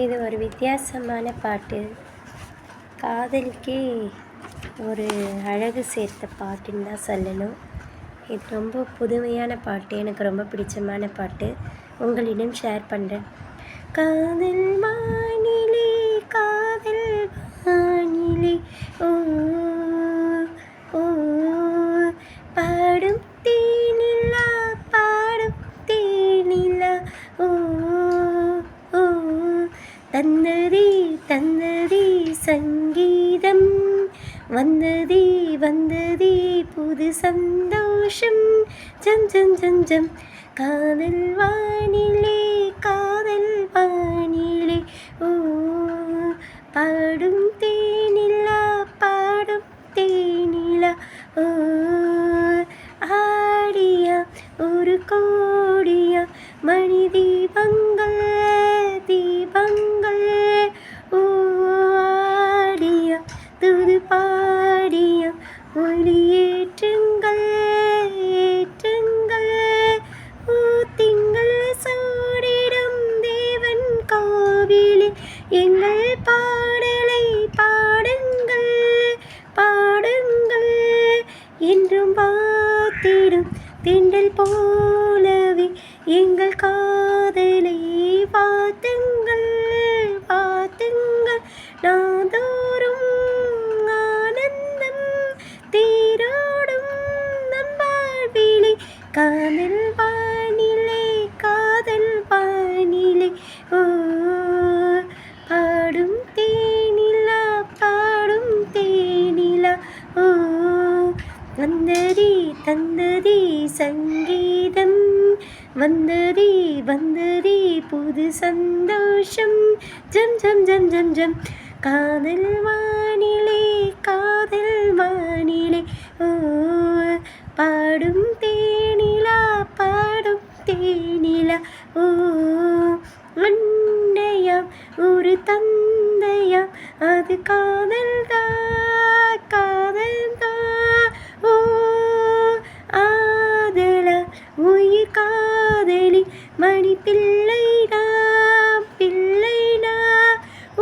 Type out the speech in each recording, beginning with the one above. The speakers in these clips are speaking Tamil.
இது ஒரு வித்தியாசமான பாட்டு. காதலுக்கே ஒரு அழகு சேர்த்த பாட்டுன்னு தான் சொல்லணும். இது ரொம்ப புதுமையான பாட்டு, எனக்கு ரொம்ப பிடிச்சமான பாட்டு. உங்களிடம் ஷேர் பண்ணுறேன். காதல் வானிலே காதல் வானிலே ஓ ஓ பாடும் தேனிலா பாடும் தேனிலா ஓ ஓ தந்ததே தந்ததே சங்கீதம் வந்ததே வந்ததே புது சந்தோஷம் ஜம் ஜம் ஜம் ஜம் காதல் வானிலே காதல் வானிலே ஓ பாடும் தேனிலா பாடும் தேனிலா ஓ ஆடியா ஒரு கோடியா மணி தீபங்கள் தீபங்கள் ஓ ஆடியா துது பாடியா ஒளியேற்றுங்கள் ஏற்றுங்கள் ஓ திங்கள் சூடிடும் தேவன் கோவிலில் எங்கள் பாடலை பாடுங்கள் பாடுங்கள் என்றும் பார்த்திடும் தென்றல் போலவே எங்கள் காதலை பார்த்துங்கள் பார்த்துங்கள் நாதோறும் ஆனந்தம் தேரோடும் நம் வாழ்விலே காதல் வானிலே காதல் வானிலே ஓ பாடும் தேனிலா பாடும் தேனிலா ஓ வந்ததே தந்ததே சங்கீதம் வந்ததே வந்ததே புது சந்தோஷம் ஜம் ஜம் ஜம் ஜம் ஜம் காதல் வானிலே காதல் வானிலே ஓ பாடும் தேனிலா பாடும் தேனிலா ஓ அன்னையாம் ஒரு தந்தையாம் அது காதல் தான் காதல் தான் ஓ ஆதலா உயிர் காதலி மணி பிள்ளைனா பிள்ளைனா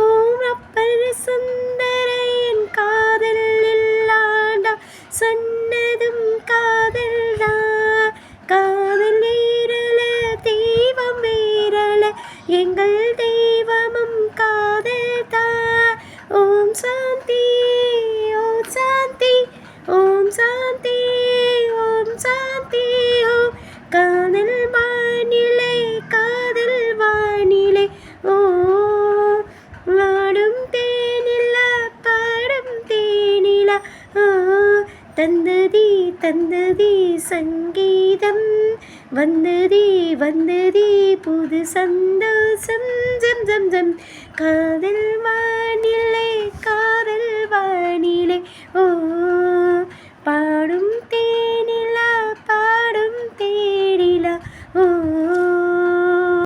ஓம் அப்பர் சுந்தரையன் காதல் இல்லாண்டா சொன்னதும் காதல் தான் காதல் வேறல தெய்வம் வேறல எங்கள் தெய்வமும் காதல் தான் ஓம் சாந்தி ஓம் சாந்தி ஓம் சாந்தி ஓம் சாந்தி ஓம் காதல் வானிலை காதல் வானிலை ஓ ஆடும் தேனிலா பாடும் தேனிலா ஓ தந்ததே தந்ததே சங்கீதம் வந்ததே வந்ததே புது சந்தோஷம் ஜம் ஜம் ஜம் காதல் வானிலை காதல் வானிலை ஓ